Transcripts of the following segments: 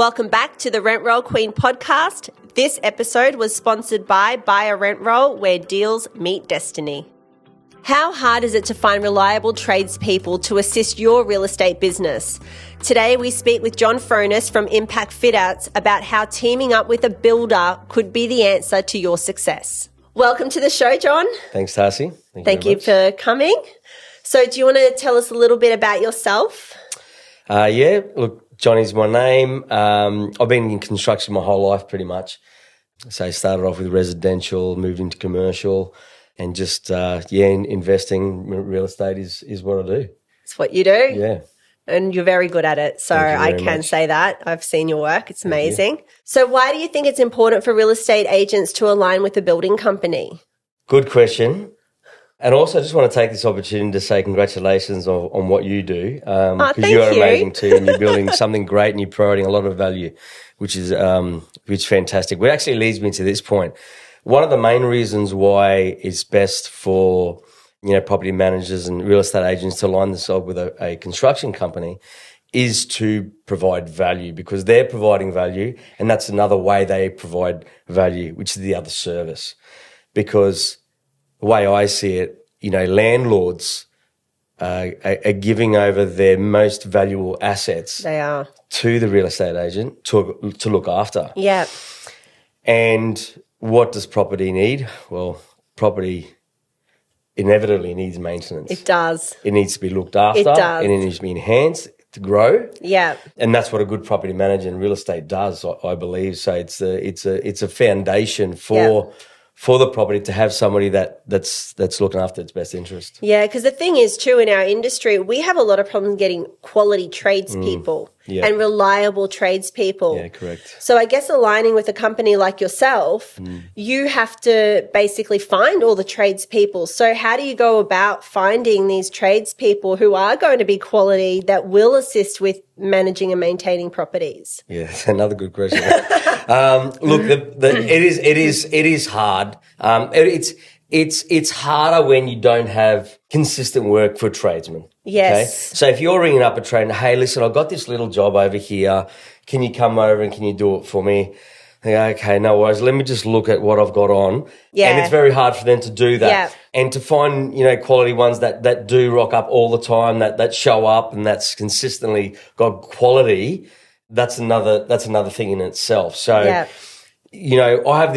Welcome back to the Rent Roll Queen podcast. This episode was sponsored by Buy a Rent Roll, where deals meet destiny. How hard is it to find reliable tradespeople to assist your real estate business? Today we speak with John Fronis from Impact Fitouts about how teaming up with a builder could be the answer to your success. Welcome to the show, John. Thanks, Tarsi. Thank you for coming. So do you want to tell us a little bit about yourself? Look, Johnny's my name. I've been in construction my whole life pretty much. So I started off with residential, moved into commercial, and just, investing real estate is what I do. It's what you do? Yeah. And you're very good at it. So I can say that. I've seen your work. It's amazing. So why do you think it's important for real estate agents to align with a building company? Good question. And also I just want to take this opportunity to say congratulations on what you do. Because you are amazing too, and you're building something great and you're providing a lot of value, which is fantastic. Which actually leads me to this point. One of the main reasons why it's best for property managers and real estate agents to align themselves with a construction company is to provide value, because they're providing value, and that's another way they provide value, which is the other service. Because the way I see it, landlords are giving over their most valuable assets. They are. To the real estate agent to look after. Yeah. And what does property need? Well, property inevitably needs maintenance. It does. It needs to be looked after. It does. And it needs to be enhanced to grow. Yeah. And that's what a good property manager in real estate does, I believe. So it's a foundation for the property to have somebody that's looking after its best interest. Yeah, because the thing is too, in our industry, we have a lot of problems getting quality tradespeople and reliable tradespeople. Yeah, correct. So I guess aligning with a company like yourself, you have to basically find all the tradespeople. So how do you go about finding these tradespeople who are going to be quality that will assist with managing and maintaining properties? Yeah, that's another good question. Look, it is hard. It's harder when you don't have consistent work for tradesmen. Yes. Okay? So if you're ringing up a trade, hey, listen, I've got this little job over here. Can you come over and can you do it for me? Okay, no worries. Let me just look at what I've got on. Yeah. And it's very hard for them to do that. Yeah. And to find, quality ones that do rock up all the time, that show up and that's consistently got quality, that's another thing in itself. So, I have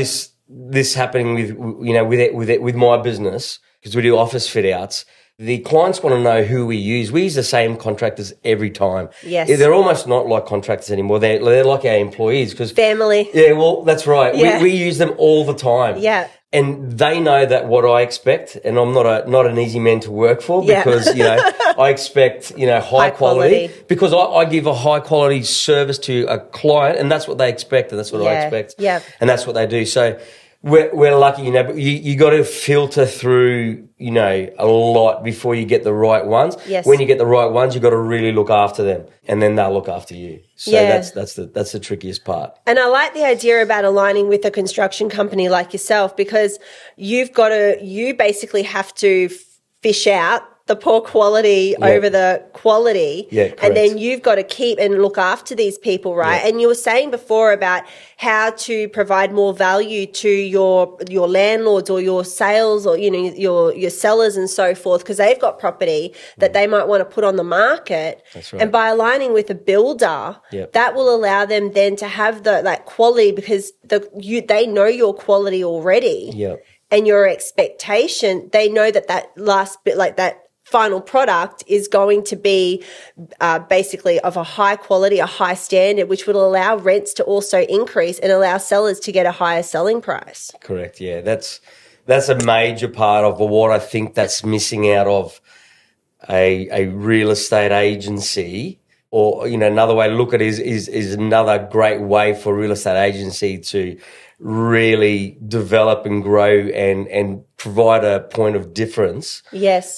this happening with my business, because we do office fit outs. The clients want to know who we use. We use the same contractors every time. Yes. They're almost not like contractors anymore. They're like our employees. Because family. Yeah, well, that's right. Yeah. We use them all the time. Yeah. And they know that what I expect, and I'm not an easy man to work for, because, I expect, high quality, because I give a high quality service to a client, and that's what they expect, and that's what I expect. Yeah. And that's what they do. So we're lucky, but you got to filter through, a lot before you get the right ones. Yes. When you get the right ones, you got to really look after them, and then they'll look after you. So that's the trickiest part. And I like the idea about aligning with a construction company like yourself, because you basically have to fish out the poor quality over the quality. Yeah, correct. And then you've got to keep and look after these people, right? Yeah. And you were saying before about how to provide more value to your landlords or your sales or, your sellers and so forth, because they've got property that they might want to put on the market. That's right. And by aligning with a builder, that will allow them then to have that quality, because they know your quality already. Yeah. And your expectation, they know that last bit, like that final product, is going to be basically of a high quality, a high standard, which will allow rents to also increase and allow sellers to get a higher selling price. Correct. Yeah, that's a major part of what I think that's missing out of a real estate agency. Or, another way to look at it is another great way for a real estate agency to really develop and grow and provide a point of difference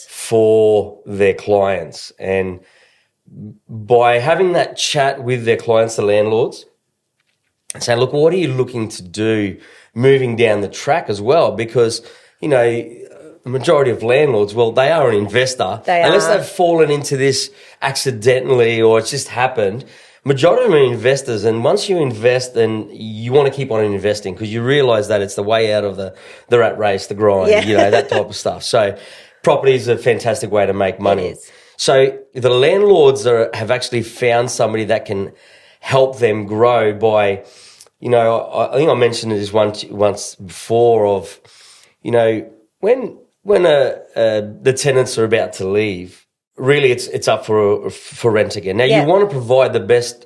for their clients. And by having that chat with their clients, the landlords, saying, look, what are you looking to do moving down the track as well? Because, the majority of landlords, well, they are an investor. Unless they've fallen into this accidentally or it's just happened, majority of them are investors, and once you invest, then you want to keep on investing because you realise that it's the way out of the rat race, the grind, that type of stuff. So property is a fantastic way to make money. It is. So the landlords have actually found somebody that can help them grow by, I think I mentioned this once before of, when the tenants are about to leave, really it's up for rent again. Now you want to provide the best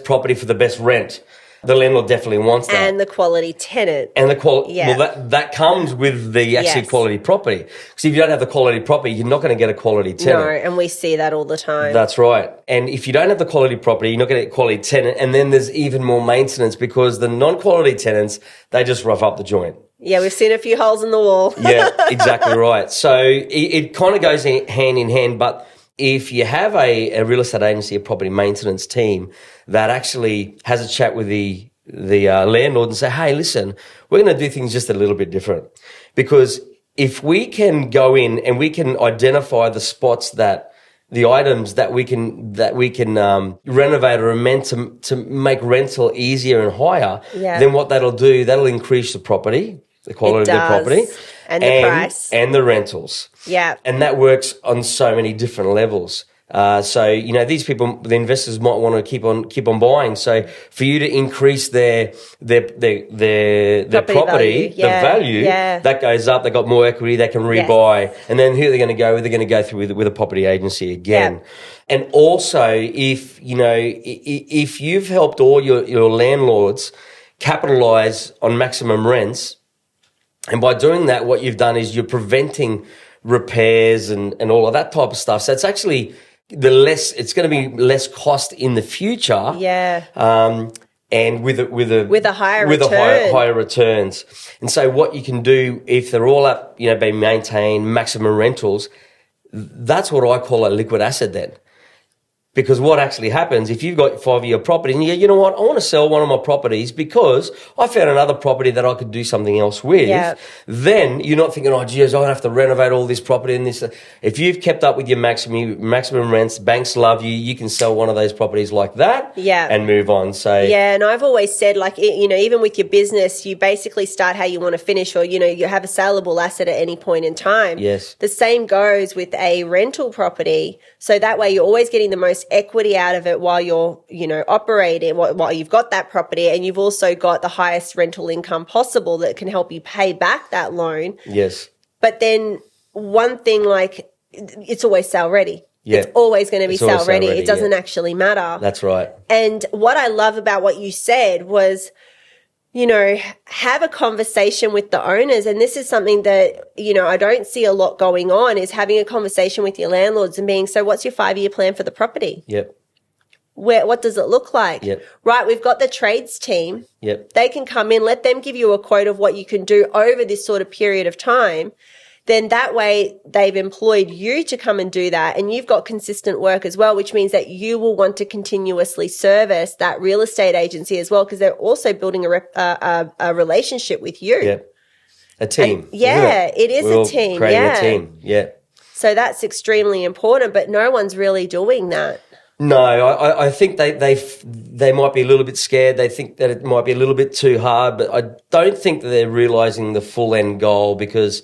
property for the best rent. The landlord definitely wants that. And the quality tenant. And the quality, that comes with the actually quality property. Because if you don't have the quality property, you're not going to get a quality tenant. No, and we see that all the time. That's right. And if you don't have the quality property, you're not going to get a quality tenant. And then there's even more maintenance because the non-quality tenants, they just rough up the joint. Yeah, we've seen a few holes in the wall. Yeah, exactly right. So it kind of goes hand in hand, but if you have a real estate agency, a property maintenance team that actually has a chat with the landlord and say, hey, listen, we're going to do things just a little bit different. Because if we can go in and we can identify the spots the items that we can renovate or amend to make rental easier and higher, then what that'll increase the property, the quality of the property. And the price. And the rentals. Yeah. And that works on so many different levels. So these people, the investors might want to keep on buying. So for you to increase their property value. The value, that goes up. They got more equity. They can rebuy. And then who are they going to go with? They're going to go through with a property agency again. Yeah. And also, if you've helped all your landlords capitalize on maximum rents, and by doing that, what you've done is you're preventing repairs and all of that type of stuff. So it's actually it's going to be less cost in the future. Yeah. And with a higher return. Higher returns. And so what you can do if they're all up, being maintained, maximum rentals, that's what I call a liquid asset then. Because what actually happens, if you've got 5-year property and you go, you know what, I want to sell one of my properties because I found another property that I could do something else with, then you're not thinking, oh, geez, I have to renovate all this property and this. If you've kept up with your maximum rents, banks love you, you can sell one of those properties like that and move on. So and I've always said, even with your business, you basically start how you want to finish or, you have a saleable asset at any point in time. Yes. The same goes with a rental property. So that way you're always getting the most equity out of it while you're, operating, while you've got that property, and you've also got the highest rental income possible that can help you pay back that loan. Yes. But then one thing, it's always sale ready. Yeah. It's always going to be sale ready. It doesn't actually matter. That's right. And what I love about what you said was, have a conversation with the owners. And this is something that, I don't see a lot going on, is having a conversation with your landlords and being, so what's your 5-year plan for the property? Yep. What does it look like? Yep. Right, we've got the trades team. Yep. They can come in, let them give you a quote of what you can do over this sort of period of time. Then that way they've employed you to come and do that, and you've got consistent work as well, which means that you will want to continuously service that real estate agency as well, because they're also building a relationship with you. Yeah, a team. And it is a team. Creating a team. Yeah. So that's extremely important, but no one's really doing that. No, I think they might be a little bit scared. They think that it might be a little bit too hard, but I don't think that they're realising the full end goal because.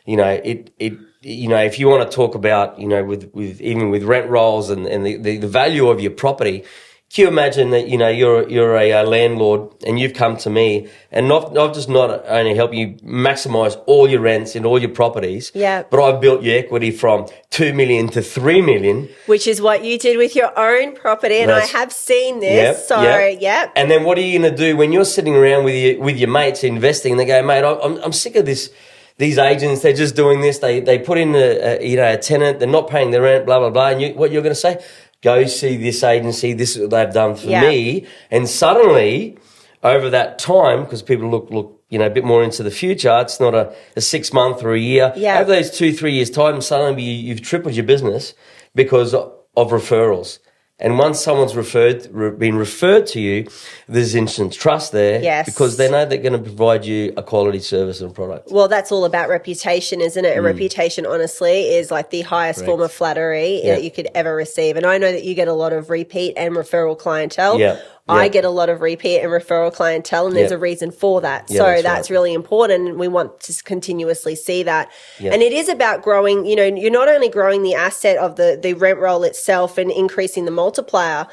If you want to talk about, with even with rent rolls and the value of your property, can you imagine that, you're a landlord and you've come to me and not only help you maximize all your rents in all your properties, but I've built your equity from 2 million to 3 million. Which is what you did with your own property, and I have seen this. And then what are you going to do when you're sitting around with your mates investing and they go, mate, I'm sick of this. These agents, they're just doing this. They put in a tenant. They're not paying their rent. Blah blah blah. And what you're going to say? Go see this agency. This is what they've done for me. And suddenly, over that time, because people look a bit more into the future. It's not a 6 month or a year. Yeah. Over those 2-3 years time, suddenly you've tripled your business because of referrals. And once someone's been referred to you, there's instant trust there. Yes. Because they know they're going to provide you a quality service and product. Well, that's all about reputation, isn't it? And reputation, honestly, is like the highest form of flattery that you could ever receive. And I know that you get a lot of repeat and referral clientele. Yeah. I get a lot of repeat and referral clientele, and there's a reason for that. Yeah, so that's really important, and we want to continuously see that. Yeah. And it is about growing, you know, you're not only growing the asset of the rent roll itself and increasing the multiplier,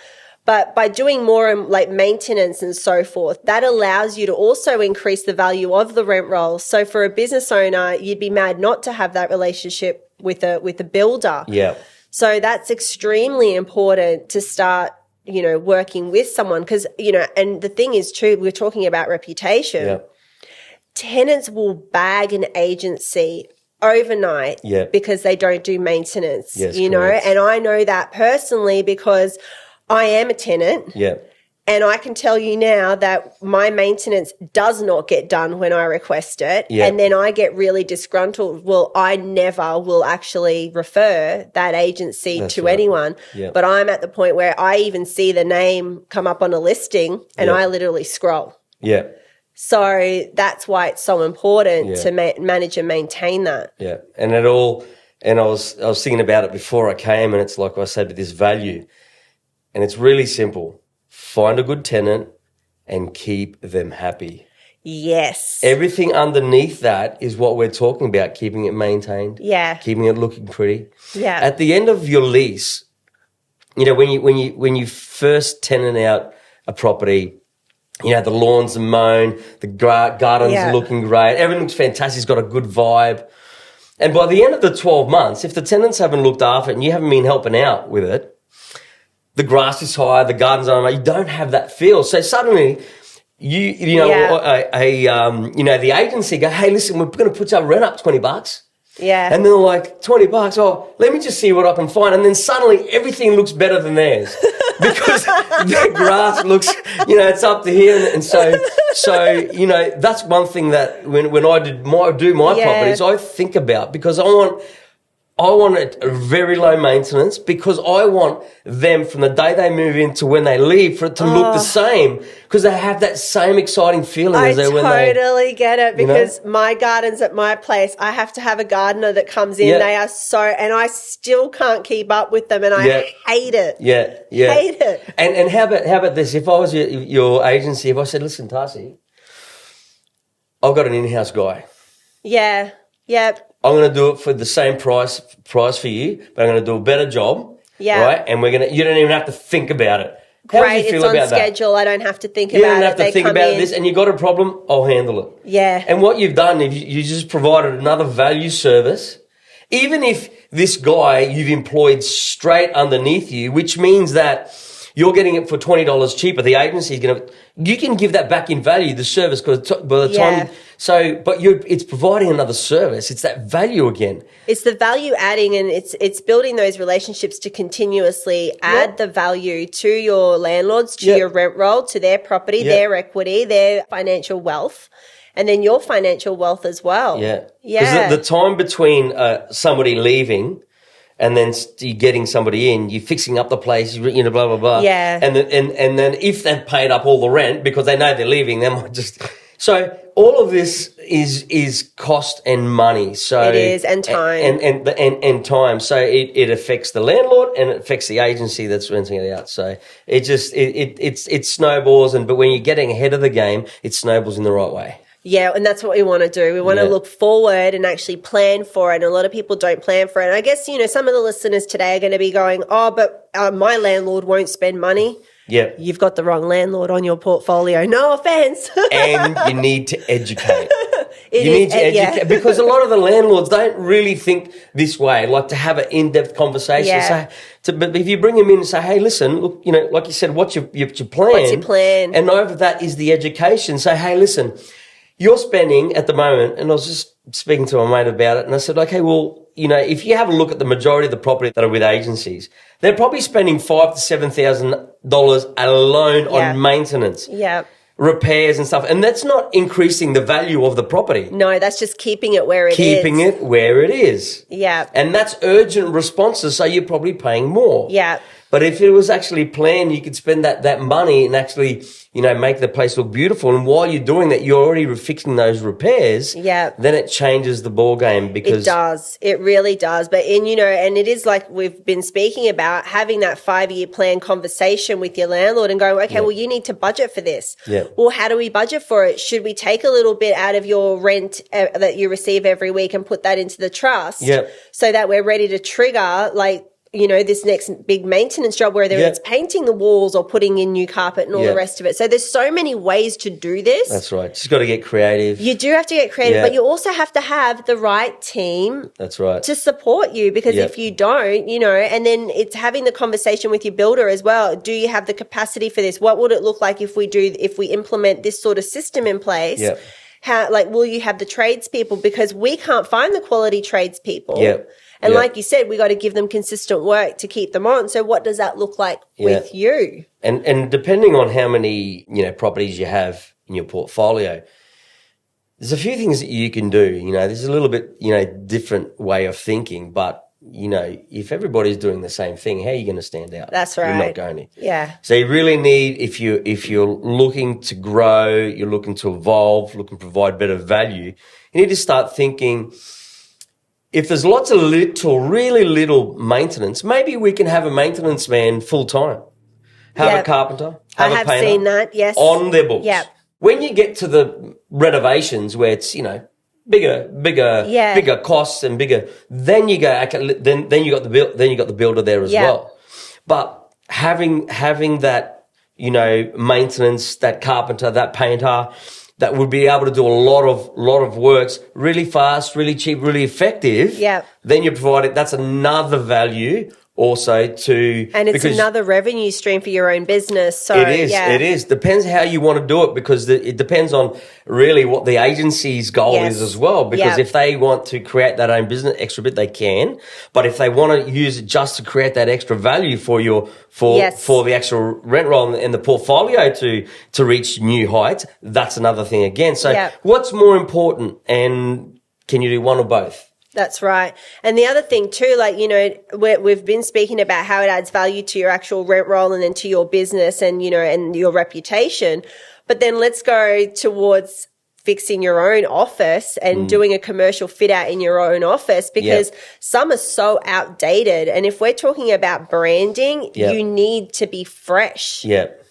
but by doing more like maintenance and so forth, that allows you to also increase the value of the rent roll. So for a business owner, you'd be mad not to have that relationship with a builder. Yeah. So that's extremely important to start, you know, working with someone because, you know, and the thing is too, we're talking about reputation. Yeah. Tenants will bag an agency overnight because they don't do maintenance, you know, and I know that personally because I am a tenant. Yeah. And I can tell you now that my maintenance does not get done when I request it. Yeah. And then I get really disgruntled. Well, I never will actually refer that agency to anyone. Yeah. But I'm at the point where I even see the name come up on a listing and I literally scroll. Yeah. So that's why it's so important to manage and maintain that. Yeah. And I was thinking about it before I came, and it's like I said, with this value. And it's really simple. Find a good tenant and keep them happy. Yes. Everything underneath that is what we're talking about, keeping it maintained. Yeah. Keeping it looking pretty. Yeah. At the end of your lease, you know, when you first tenant out a property, you know, the lawns are mown, the gardens are looking great, everything looks fantastic, it's got a good vibe. And by the end of the 12 months, if the tenants haven't looked after it and you haven't been helping out with it, the grass is high, the gardens are, you don't have that feel. So suddenly, you know, the agency go, hey, listen, we're going to put our rent up $20. Yeah. And they're like, $20, oh, let me just see what I can find. And then suddenly everything looks better than theirs because the grass looks, you know, it's up to here. And so, you know, that's one thing that when I do my properties, I think about, because I want it very low maintenance, because I want them from the day they move in to when they leave for it to look the same, because they have that same exciting feeling as they when they... I totally get it, because my gardens at my place, I have to have a gardener that comes in. They are so... And I still can't keep up with them, and I hate it. Yeah. Hate it. And how about this? If I was your agency, if I said, listen, Tarsi, I've got an in-house guy. Yeah. Yep. I'm going to do it for the same price for you, but I'm going to do a better job. Yeah. Right? And you don't even have to think about it. How Great, it's on schedule. That? I don't have to think about it. You don't have to think about this, and you got a problem, I'll handle it. Yeah. And what you've done, if you just provided another value service, even if this guy you've employed straight underneath you, which means that you're getting it for $20 cheaper, the agency is going to... You can give that back in value, the service, because by the time... it's providing another service. It's that value again. It's the value adding, and it's building those relationships to continuously add the value to your landlords, to your rent roll, to their property, their equity, their financial wealth, and then your financial wealth as well. Yeah. Because the time between somebody leaving and then you getting somebody in, you're fixing up the place, you know, blah, blah, blah. Yeah. And then if they've paid up all the rent because they know they're leaving, they might just... So all of this is cost and money. So it is, and time. And time. So it affects the landlord and it affects the agency that's renting it out. So it snowballs, but when you're getting ahead of the game, it snowballs in the right way. Yeah, and that's what we want to do. We want to look forward and actually plan for it. And a lot of people don't plan for it. And I guess, you know, some of the listeners today are going to be going, oh, but my landlord won't spend money. Yeah. You've got the wrong landlord on your portfolio. No offense. And you need to educate. You need to educate, because a lot of the landlords don't really think this way, like to have an in-depth conversation. Yeah. But if you bring them in and say, hey, listen, look, you know, like you said, what's your plan? What's your plan? And over that is the education. Say, hey, listen, you're spending at the moment, and I was just speaking to my mate about it, and I said, okay, well, you know, if you have a look at the majority of the property that are with agencies, they're probably spending $5,000 to $7,000 alone on maintenance, repairs and stuff. And that's not increasing the value of the property. No, that's just keeping it where it is. Keeping it where it is. Yeah. And that's urgent responses, so you're probably paying more. Yeah. But if it was actually planned, you could spend that money and actually, make the place look beautiful. And while you're doing that, you're already fixing those repairs. Yeah. Then it changes the ball game because it does. It really does. But and it is like we've been speaking about, having that 5-year plan conversation with your landlord and going, okay, well, you need to budget for this. Yeah. Well, how do we budget for it? Should we take a little bit out of your rent that you receive every week and put that into the trust? Yep. So that we're ready to trigger this next big maintenance job, whether it's painting the walls or putting in new carpet and all the rest of it. So there's so many ways to do this. That's right. Just got to get creative. You do have to get creative, but you also have to have the right team. That's right. To support you, because if you don't, and then it's having the conversation with your builder as well. Do you have the capacity for this? What would it look like if we implement this sort of system in place? Yep. How, will you have the tradespeople? Because we can't find the quality tradespeople. Yep. And like you said, we got to give them consistent work to keep them on. So what does that look like with you? And depending on how many, properties you have in your portfolio, there's a few things that you can do. There's a little bit, different way of thinking, but if everybody's doing the same thing, how are you going to stand out? That's right. You're not going to. Yeah. So you really need, if you're looking to grow, you're looking to evolve, looking to provide better value, you need to start thinking, if there's lots of really little maintenance, maybe we can have a maintenance man full time. Have a carpenter, have a painter. I have seen that, yes. On their books. Yeah. When you get to the renovations where it's, bigger costs and bigger, then you go, okay, then you got the builder there as well. But having that, maintenance, that carpenter, that painter, that would be able to do a lot of works really fast, really cheap, really effective. Yeah. Then you provide it. That's another value also to, and it's another revenue stream for your own business. So it is. Depends how you want to do it, because it depends on really what the agency's goal is as well. Because if they want to create that own business extra bit, they can. But if they want to use it just to create that extra value for the actual rent roll and the portfolio to reach new heights, that's another thing again. So what's more important, and can you do one or both? That's right. And the other thing too, we've been speaking about how it adds value to your actual rent roll and then to your business and, and your reputation. But then let's go towards fixing your own office and doing a commercial fit out in your own office, because some are so outdated. And if we're talking about branding, you need to be fresh.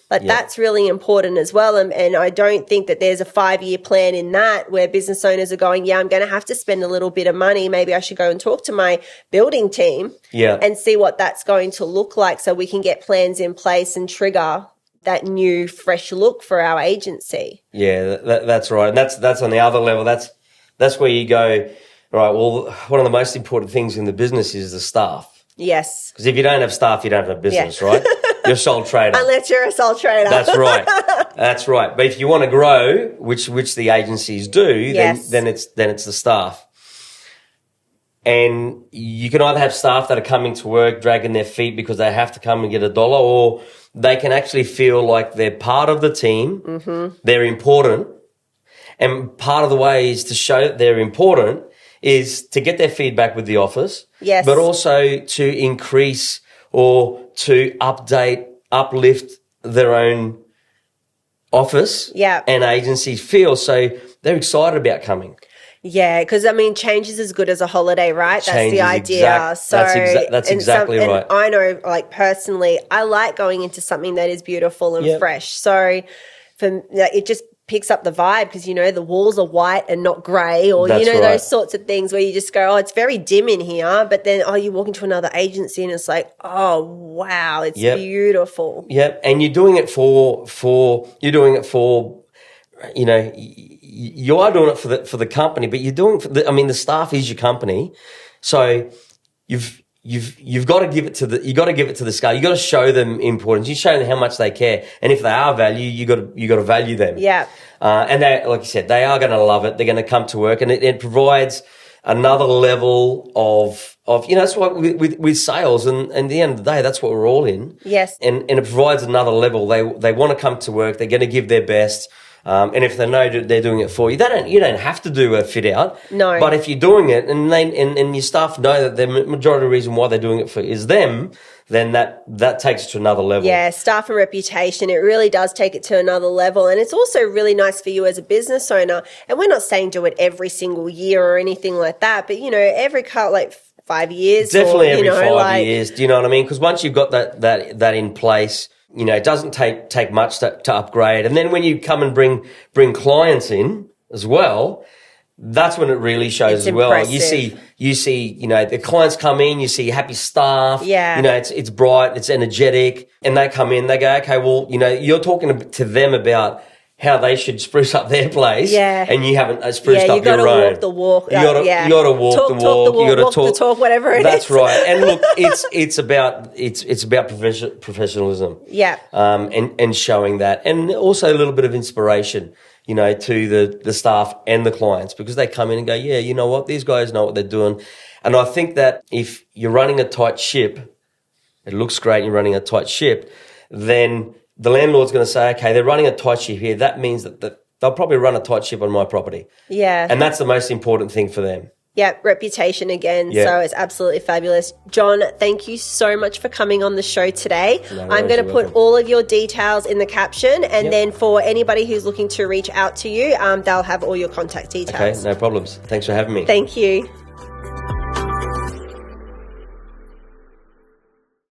That's really important as well. And I don't think that there's a 5-year plan in that where business owners are going, I'm going to have to spend a little bit of money. Maybe I should go and talk to my building team and see what that's going to look like, so we can get plans in place and trigger that new fresh look for our agency. Yeah, that's right. And that's on the other level. That's where you go, right, well, one of the most important things in the business is the staff. Yes. Because if you don't have staff, you don't have a business, right? You're a sole trader. Unless you're a sole trader. That's right. That's right. But if you want to grow, which the agencies do, then it's the staff. And you can either have staff that are coming to work, dragging their feet because they have to come and get $1, or they can actually feel like they're part of the team. Mm-hmm. They're important. And part of the way is to show that they're important is to get their feedback with the office. Yes. But also to increase or to uplift their own office and agencies feel. So they're excited about coming. Yeah, because, change is as good as a holiday, right? That's the idea. That's exactly right. And I know, personally, I like going into something that is beautiful and fresh. So it just picks up the vibe, because, the walls are white and not grey, or, those sorts of things where you just go, it's very dim in here. But then, you walk into another agency and it's like, oh, wow, it's beautiful. Yep. And you're doing it for you are doing it for the company, but you're doing it for the staff is your company. So you've got to give it to the scale. You got to show them importance. You show them how much they care, and if they are value, you got to value them. Yeah. And they, like you said, they are going to love it. They're going to come to work, and it provides another level of that's what with sales, and at the end of the day, that's what we're all in. Yes. And it provides another level. They want to come to work. They're going to give their best. And if they know they're doing it for you, you don't have to do a fit out. No. But if you're doing it and your staff know that the majority of the reason why they're doing it for is them, then that takes it to another level. Yeah, staff and reputation, it really does take it to another level. And it's also really nice for you as a business owner. And we're not saying do it every single year or anything like that, but, every 5 years. Definitely every 5 years. Do you know what I mean? Because once you've got that in place, it doesn't take much to upgrade. And then when you come and bring clients in as well, that's when it really shows as well. Impressive. You see, the clients come in, you see happy staff. Yeah. It's bright, it's energetic, and they come in, they go, okay, well, you're talking to them about how they should spruce up their place, and you haven't spruced up your own. You got to walk the walk. You got to walk the walk. You got to talk the talk, whatever it is. That's right. And look, it's about professionalism. Yeah. And showing that, and also a little bit of inspiration, to the staff and the clients, because they come in and go, yeah, you know what, these guys know what they're doing. And I think that if you're running a tight ship, it looks great, you're running a tight ship, then the landlord's going to say, okay, they're running a tight ship here. That means that they'll probably run a tight ship on my property. Yeah. And that's the most important thing for them. Yeah, reputation again. Yeah. So it's absolutely fabulous. John, thank you so much for coming on the show today. I'm going to put all of your details in the caption, and then for anybody who's looking to reach out to you, they'll have all your contact details. Okay, no problems. Thanks for having me. Thank you.